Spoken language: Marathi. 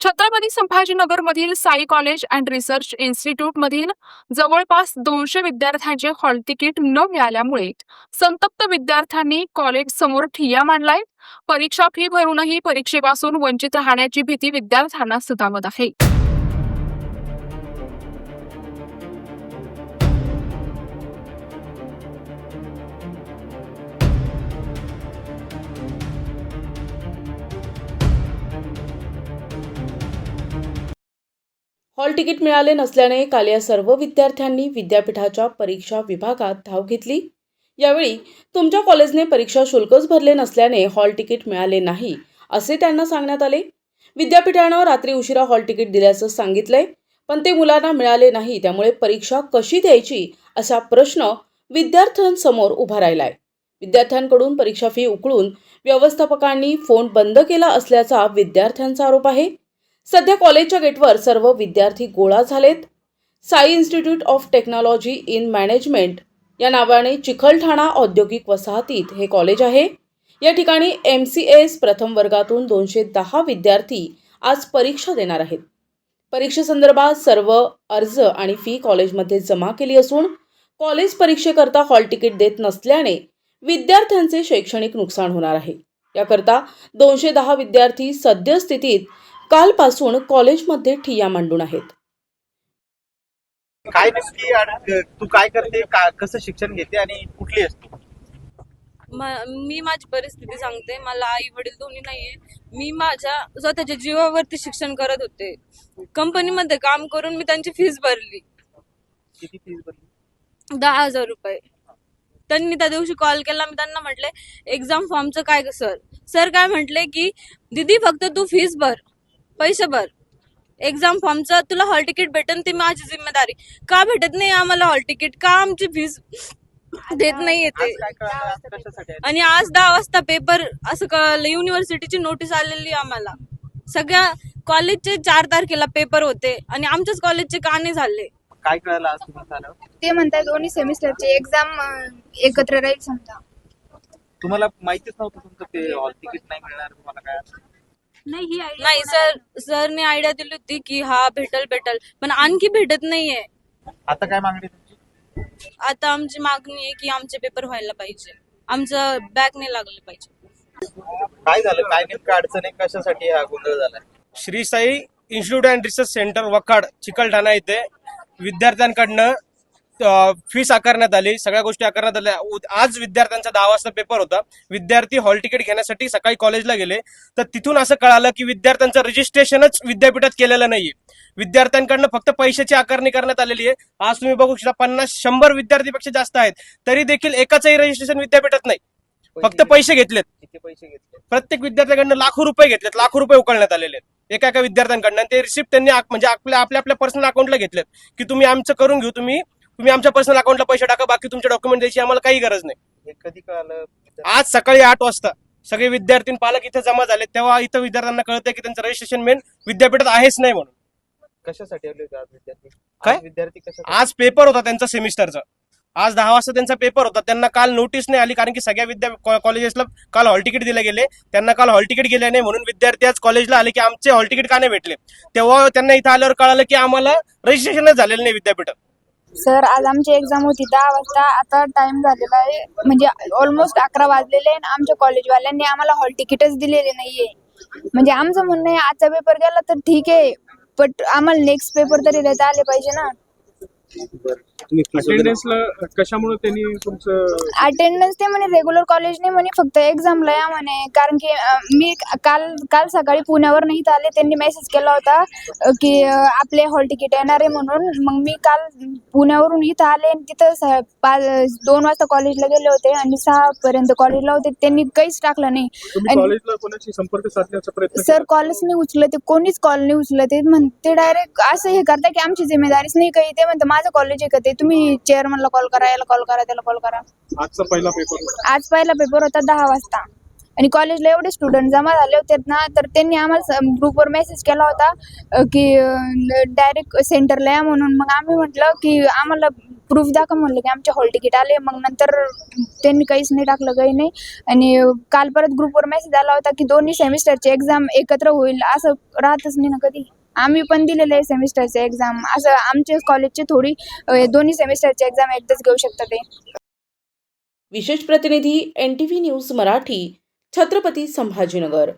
छत्रपती संभाजीनगर मधील Sai college and research institute मधील जवळपास 200 विद्यार्थ्यांचे हॉल तिकीट न मिळाल्यामुळे संतप्त विद्यार्थ्यांनी कॉलेज समोर ठिय्या मांडलाय. परीक्षा फी भरूनही परीक्षेपासून वंचित राहण्याची भीती विद्यार्थ्यांना सतावत आहे. हॉल तिकीट मिळाले नसल्याने काल या सर्व विद्यार्थ्यांनी विद्यापीठाच्या परीक्षा विभागात धाव घेतली. यावेळी तुमच्या कॉलेजने परीक्षा शुल्कच भरले नसल्याने हॉल तिकीट मिळाले नाही असे त्यांना सांगण्यात आले. विद्यापीठानं रात्री उशिरा हॉल तिकीट दिल्याचं सांगितलंय, पण ते मुलांना मिळाले नाही. त्यामुळे परीक्षा कशी द्यायची असा प्रश्न विद्यार्थ्यांसमोर उभा राहिलाय. विद्यार्थ्यांकडून परीक्षा फी उकळून व्यवस्थापकांनी फोन बंद केला असल्याचा विद्यार्थ्यांचा आरोप आहे. सध्या कॉलेजच्या गेटवर सर्व विद्यार्थी गोळा झालेत. Sai institute of technology in management या नावाने चिखलठाणा औद्योगिक वसाहतीत हे कॉलेज आहे. या ठिकाणी MCS प्रथम वर्गातून 210 विद्यार्थी आज परीक्षा देणार आहेत. परीक्षेसंदर्भात सर्व अर्ज आणि फी कॉलेजमध्ये जमा केली असून कॉलेज परीक्षेकरता हॉल तिकीट देत नसल्याने विद्यार्थ्यांचे शैक्षणिक नुकसान होणार आहे. याकरता 210 विद्यार्थी सद्यस्थितीत कालपासून कॉलेजमध्ये ठिय्या मांडून आहेत. काय नक्की तू काय करते, कसं शिक्षण घेते आणि कुठली असतो? मी माझी परिस्थिती सांगते. मला आई वडील दोन्ही नाहीये. मी माझ्या स्वतःच्या जीवावरती शिक्षण करत होते. कंपनीमध्ये काम करून मी त्यांची फीस भरली. किती फीस भरली? 10,000 रुपये. त्यांनी त्या दिवशी कॉल केला. मी त्यांना म्हटले एक्झाम फॉर्मचं काय सर काय म्हटले की दीदी फक्त तू फीस भर, पैसे भर, एक्झाम फॉर्मचं तुला हॉल तिकीट भेटेल, ती माझी जिम्मेदारी. का भेटत नाही आम्हाला हॉल तिकीट? का आमची फीस देत नाही येते? आणि आज 10 वाजता पेपर असं कळलं. युनिव्हर्सिटीची नोटीस आलेली आम्हाला. सगळ्या कॉलेजचे 4 तारखेला पेपर होते आणि आमच्याच कॉलेजचे का नाही झाले? काय कळलं आज तुम्हाला झालं? ते म्हणतात दोन्ही सेमिस्टरची एक्झाम एकत्र राहील समजा. तुम्हाला माहितीच नव्हतं तुमचं ते हॉल तिकीट नाही मिळणार तुम्हाला? काय नाही सरने आयडिया दिली होती की हा भेटल पण आणखी भेटत नाहीये. आता काय मागणी तुमची? आता आमची मागणी आहे की आमचे पेपर व्हायला पाहिजे, आमचं बॅक नाही लागले पाहिजे. काय झालं, काय नेमकं अडचण आहे, कशासाठी हा गोंधळ झाला? Shri Sai institute and research centre वखाड चिखलठाणा येथे विद्यार्थ्यांकडनं फीस आकारण्यात आली. सगळ्या गोष्टी आकारण्यात आल्या. आज विद्यार्थ्यांचा 10 वाजता पेपर होता. विद्यार्थी हॉल तिकीट घेण्यासाठी सकाळी कॉलेजला गेले तर तिथून असं कळालं की विद्यार्थ्यांचं रजिस्ट्रेशनच विद्यापीठात केलेलं नाहीये. विद्यार्थ्यांकडनं फक्त पैशाची आकारणी करण्यात आलेली आहे. आज तुम्ही बघू शकता 50-100 विद्यार्थीपेक्षा जास्त आहेत, तरी देखील एकाचंही रजिस्ट्रेशन विद्यापीठात नाही. फक्त पैसे घेतलेत. किती पैसे घेतले? प्रत्येक विद्यार्थ्याकडनं लाखो रुपये घेतलेत. लाखो रुपये उकळण्यात आलेले आहेत एका विद्यार्थ्यांकडनं. ते रिसिप्ट त्यांनी म्हणजे आपल्या पर्सनल अकाउंटला घेतलेत की तुम्ही आमचं करून घेऊ, तुम्ही आमच्या पर्सनल अकाउंटला पैसे टाका, बाकी तुमचे डॉक्युमेंट द्यायची आम्हाला काही गरज नाही. हे कधी कळालं? आज सकाळी 8 वाजता सगळे विद्यार्थी पालक इथे जमा झाले, तेव्हा इथं विद्यार्थ्यांना कळतंय की त्यांचं रजिस्ट्रेशन मेन विद्यापीठात आहेच नाही म्हणून. कशासाठी आले होते आज विद्यार्थी? काय? विद्यार्थी कशा? आज पेपर होता त्यांचा सेमिस्टरचा. आज 10 वाजता त्यांचा पेपर होता. त्यांना काल नोटीस नाही आली, कारण की सगळ्या कॉलेजेसला काल हॉल तिकीट दिले गेले. त्यांना काल हॉल तिकीट गेले नाही म्हणून विद्यार्थी आज कॉलेजला आले की आमचे हॉल तिकीट का नाही भेटले. तेव्हा त्यांना इथं आल्यावर कळालं की आम्हाला रजिस्ट्रेशनच झालेलं नाही विद्यापीठात. सर आज आमची एक्झाम होती 10 वाजता. आता टाइम झालेला आहे, म्हणजे ऑलमोस्ट 11 वाजलेले आहे. आमच्या कॉलेजवाल्यांनी आम्हाला हॉल तिकीटच दिलेले नाहीये. म्हणजे आमचं म्हणणं आहे आजचा पेपर गेला तर ठीक आहे, पण आम्हाला नेक्स्ट पेपर तरी देता आले पाहिजे ना. अटेंडन्सला कशामुळे त्यांनी तुमचं अटेंडन्स ते म्हणे रेग्युलर कॉलेज नाही म्हणे, फक्त एक्झामला या म्हणे. कारण की मी काल सकाळी पुण्यावर नाही आले, त्यांनी मेसेज केला होता की आपले हॉल तिकीट येणार आहे म्हणून. मग मी काल पुण्यावरून इथं आले आणि तिथं 2 वाजता कॉलेजला गेले होते आणि 6 पर्यंत कॉलेजला होते. त्यांनी काहीच टाकलं नाही. तुम्ही कॉलेजला कोणाशी संपर्क साधण्याचा प्रयत्न सर कॉलेज नाही उचलत, ते कोणीच कॉल नाही उचलत. ते म्हणते डायरेक्ट असं हे करता की आमची जिम्मेदारीच नाही काही. ते म्हणतं माझं कॉलेज आहे का ते, तुम्ही चेअरमनला कॉल करा, याला कॉल करा, त्याला कॉल करा. आजचा पहिला पेपर आज पहिला पेपर होता 10 वाजता. आणि कॉलेजला एवढे स्टुडंट जमा झाले होते ना, तर त्यांनी आम्हाला ग्रुपवर मेसेज केला होता की डायरेक्ट सेंटरला या म्हणून. मग आम्ही म्हटलं की आम्हाला प्रूफ दाखवा म्हणलं की आमचे हॉल तिकीट आले. मग नंतर त्यांनी काहीच नाही टाकलं, काही नाही. आणि काल परत ग्रुपवर मेसेज आला होता की दोन्ही सेमिस्टरची एक्झाम एकत्र होईल, असं राहतच नाही ना कधी. आम्ही पण दिलेलं आहे सेमिस्टरचे एक्झाम, असं आमच्या कॉलेजची थोडी दोन्ही सेमिस्टरची एक्झाम एकदाच घेऊ शकतात ते. विशेष प्रतिनिधी NTV न्यूज मराठी, छत्रपती संभाजीनगर.